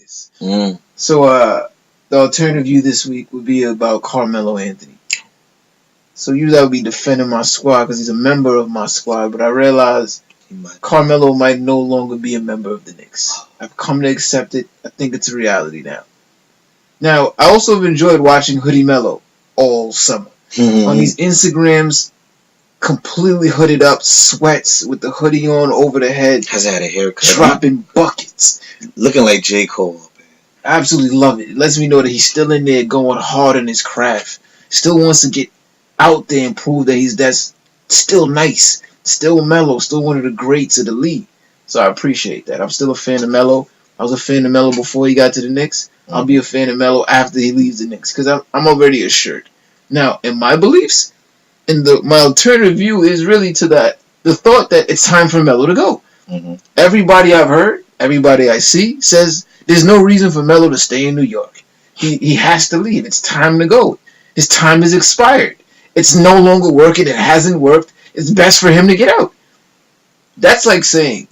this. So the alternative view this week would be about Carmelo Anthony. So usually I would be defending my squad because he's a member of my squad, but I realized Carmelo might no longer be a member of the Knicks. I've come to accept it. I think it's a reality now. Now, I also have enjoyed watching Hoodie Melo all summer. On these Instagrams, completely hooded up, sweats with the hoodie on over the head. Has had a haircut. Dropping buckets. Looking like J. Cole. I absolutely love it. It lets me know that he's still in there going hard on his craft. Still wants to get out there and prove that that's still nice. Still Melo. Still one of the greats of the league. So I appreciate that. I'm still a fan of Melo. I was a fan of Melo before he got to the Knicks. I'll be a fan of Melo after he leaves the Knicks because I'm already assured. Now, in my beliefs, my alternative view is really to the thought that it's time for Melo to go. Everybody I've heard, everybody I see says there's no reason for Melo to stay in New York. He has to leave. It's time to go. His time is expired. It's no longer working. It hasn't worked. It's best for him to get out. That's like saying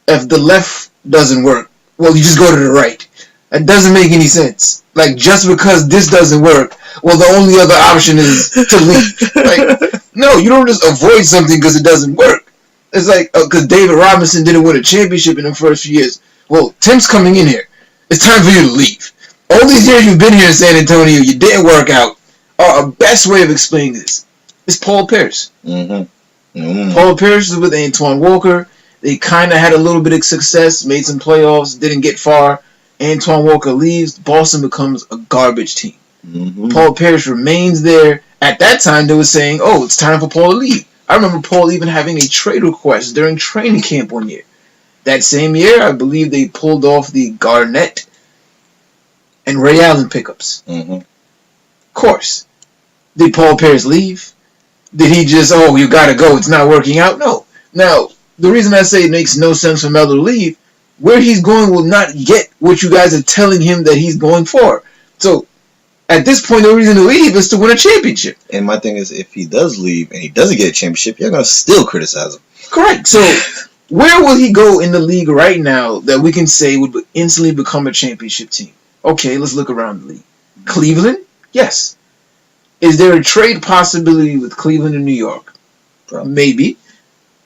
if the left doesn't work, well, you just go to the right. That doesn't make any sense. Like, just because this doesn't work, well, the only other option is to leave. Like, no, you don't just avoid something because it doesn't work. It's like, because David Robinson didn't win a championship in the first few years. Well, Tim's coming in here. It's time for you to leave. All these years you've been here in San Antonio, you didn't work out. A best way of explaining this is Paul Pierce. Paul Pierce is with Antoine Walker. They kind of had a little bit of success, made some playoffs, didn't get far. Antoine Walker leaves. Boston becomes a garbage team. Paul Pierce remains there. At that time, they were saying, oh, it's time for Paul to leave. I remember Paul even having a trade request during training camp one year. That same year, I believe they pulled off the Garnett and Ray Allen pickups. Of course. Did Paul Pierce leave? Did he just, oh, you gotta go, it's not working out? No. Now, the reason I say it makes no sense for Melo to leave, where he's going will not get what you guys are telling him that he's going for. So, at this point, the reason to leave is to win a championship. And my thing is, if he does leave and he doesn't get a championship, you're going to still criticize him. Correct. So, where will he go in the league right now that we can say would instantly become a championship team? Okay, let's look around the league. Cleveland? Yes. Is there a trade possibility with Cleveland and New York? Maybe.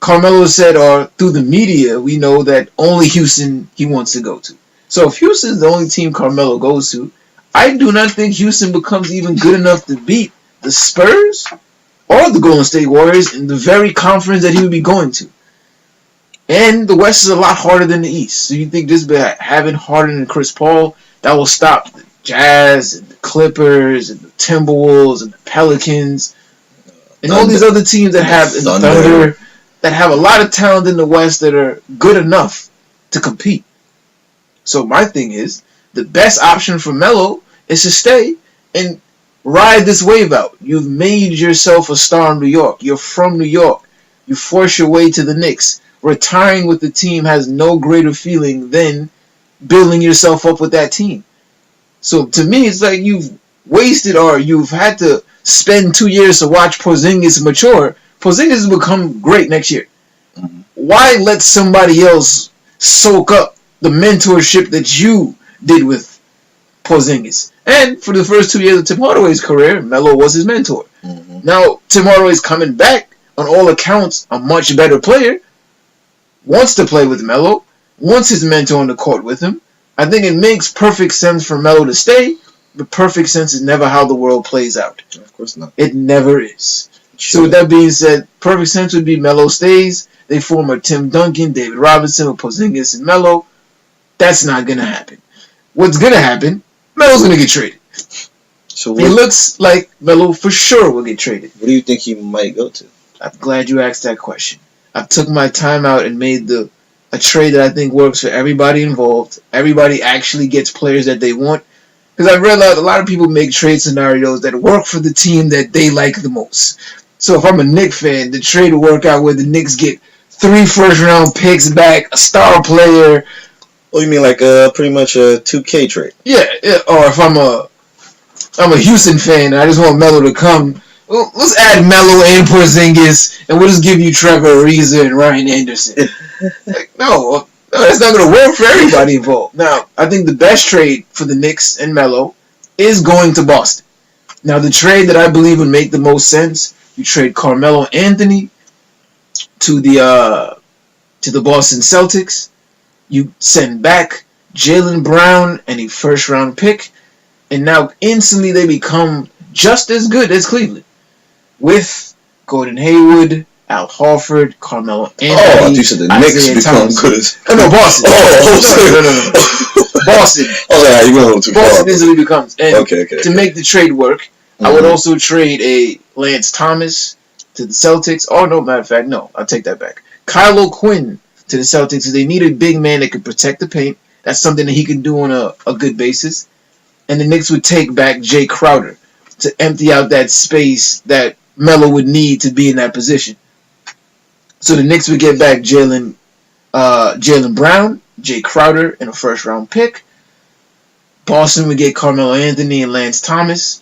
Carmelo said, or through the media, we know that only Houston he wants to go to. So if Houston's the only team Carmelo goes to, I do not think Houston becomes even good enough to beat the Spurs or the Golden State Warriors in the very conference that he would be going to. And the West is a lot harder than the East. So you think this by having Harden and Chris Paul, that will stop the Jazz and the Clippers and the Timberwolves and the Pelicans and all these other teams that have Thunder that have a lot of talent in the West that are good enough to compete. So my thing is, the best option for Melo is to stay and ride this wave out. You've made yourself a star in New York. You're from New York. You force your way to the Knicks. Retiring with the team has no greater feeling than building yourself up with that team. So to me, it's like you've wasted or you've had to spend 2 years to watch Porzingis mature. Porzingis has become great next year. Why let somebody else soak up the mentorship that you did with Porzingis? And for the first 2 years of Tim Hardaway's career, Melo was his mentor. Now, Tim Hardaway's coming back, on all accounts, a much better player, wants to play with Melo, wants his mentor on the court with him. I think it makes perfect sense for Melo to stay, but perfect sense is never how the world plays out. Of course not. It never is. So with that being said, perfect sense would be Melo stays. They form a Tim Duncan, David Robinson, with Porzingis and Melo. That's not going to happen. What's going to happen, Melo's going to get traded. So it looks like Melo for sure will get traded. What do you think he might go to? I'm glad you asked that question. I took my time out and made a trade that I think works for everybody involved. Everybody actually gets players that they want. Because I've realized a lot of people make trade scenarios that work for the team that they like the most. So if I'm a Knicks fan, the trade will work out where the Knicks get 3 first-round picks back, a star player. Oh, you mean like pretty much a 2K trade? Yeah. Or if I'm a Houston fan and I just want Melo to come, well, let's add Melo and Porzingis, and we'll just give you Trevor Ariza and Ryan Anderson. No, No, that's not going to work for everybody involved. Now, I think the best trade for the Knicks and Melo is going to Boston. Now, the trade that I believe would make the most sense, you trade Carmelo Anthony to the Boston Celtics. You send back Jaylen Brown and a first round pick, and now instantly they become just as good as Cleveland with Gordon Hayward, Al Horford, Carmelo Anthony. Oh, you said the Knicks become good as. Oh no, Boston. No. Boston. Oh yeah, you went a little too far. Boston easily becomes. And okay. To make the trade work, I would also trade a Lance Thomas to the Celtics. Oh no, matter of fact, no, I'll take that back. Kyle O'Quinn to the Celtics because they need a big man that can protect the paint. That's something that he can do on a good basis. And the Knicks would take back Jay Crowder to empty out that space that Melo would need to be in that position. So the Knicks would get back Jaylen Brown, Jay Crowder, and a first round pick. Boston would get Carmelo Anthony and Lance Thomas.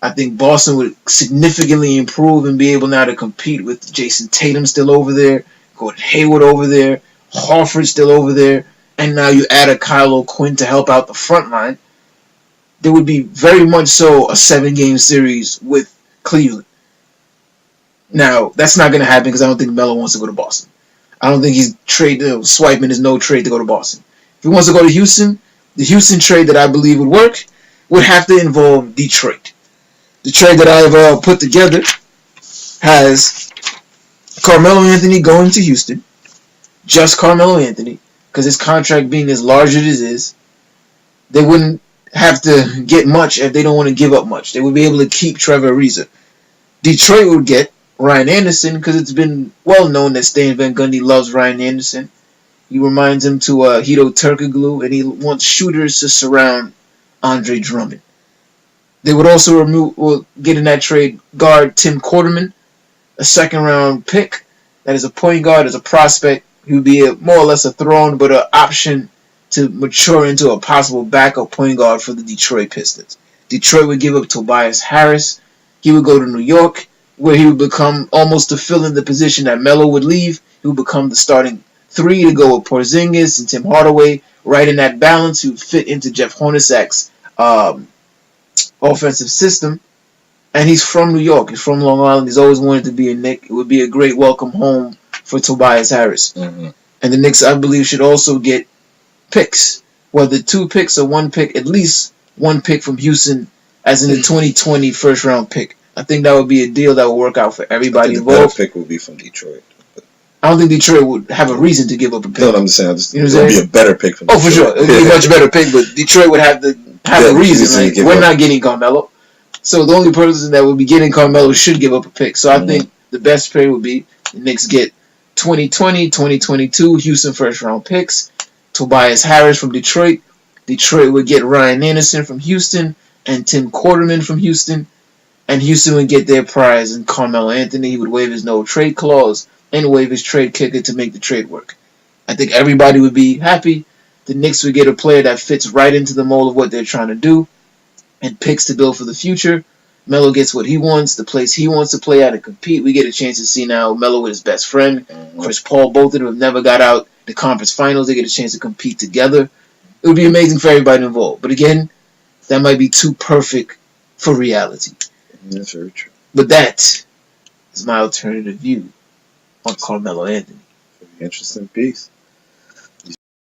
I think Boston would significantly improve and be able now to compete with Jason Tatum still over there, Gordon Hayward over there, Horford still over there, and now you add a Kyle O'Quinn to help out the front line. There would be very much so a 7-game series with Cleveland. Now, that's not going to happen because I don't think Melo wants to go to Boston. I don't think he's swiping his no trade to go to Boston. If he wants to go to Houston, the Houston trade that I believe would work would have to involve Detroit. The trade that I've put together has Carmelo Anthony going to Houston, just Carmelo Anthony, because his contract being as large as it is, they wouldn't have to get much if they don't want to give up much. They would be able to keep Trevor Ariza. Detroit would get Ryan Anderson because it's been well known that Stan Van Gundy loves Ryan Anderson. He reminds him to Hito Turkoglu, and he wants shooters to surround Andre Drummond. They would also get in that trade guard Tim Quarterman, a second-round pick that is a point guard, as a prospect. He would be more or less a thrown, but an option to mature into a possible backup point guard for the Detroit Pistons. Detroit would give up Tobias Harris. He would go to New York, where he would become almost to fill in the position that Melo would leave. He would become the starting 3 to go with Porzingis and Tim Hardaway. Right in that balance, he would fit into Jeff Hornacek's offensive system. And he's from New York. He's from Long Island. He's always wanted to be a Knick. It would be a great welcome home for Tobias Harris. Mm-hmm. And the Knicks, I believe, should also get picks. Whether 2 picks or 1 pick, at least 1 pick from Houston, as in the 2020 first-round pick. I think that would be a deal that would work out for everybody involved. The better pick would be from Detroit. I don't think Detroit would have a reason to give up a pick. No, I'm just saying. It would be a better pick from Detroit. Oh, for sure. It would be a much better pick, but Detroit would have a reason. Like, we're not getting Carmelo. So the only person that would be getting Carmelo should give up a pick. So I think the best trade would be the Knicks get 2020, 2022 Houston first-round picks, Tobias Harris from Detroit. Detroit would get Ryan Anderson from Houston and Tim Quarterman from Houston. And Houston would get their prize in Carmelo Anthony. He would waive his no-trade clause and waive his trade kicker to make the trade work. I think everybody would be happy. The Knicks would get a player that fits right into the mold of what they're trying to do and picks to build for the future. Melo gets what he wants, the place he wants to play at and compete. We get a chance to see now Melo with his best friend, Chris Paul. Both of them have never got out the conference finals. They get a chance to compete together. It would be amazing for everybody involved. But again, that might be too perfect for reality. That's very true. But that is my alternative view on Carmelo Anthony. Interesting piece.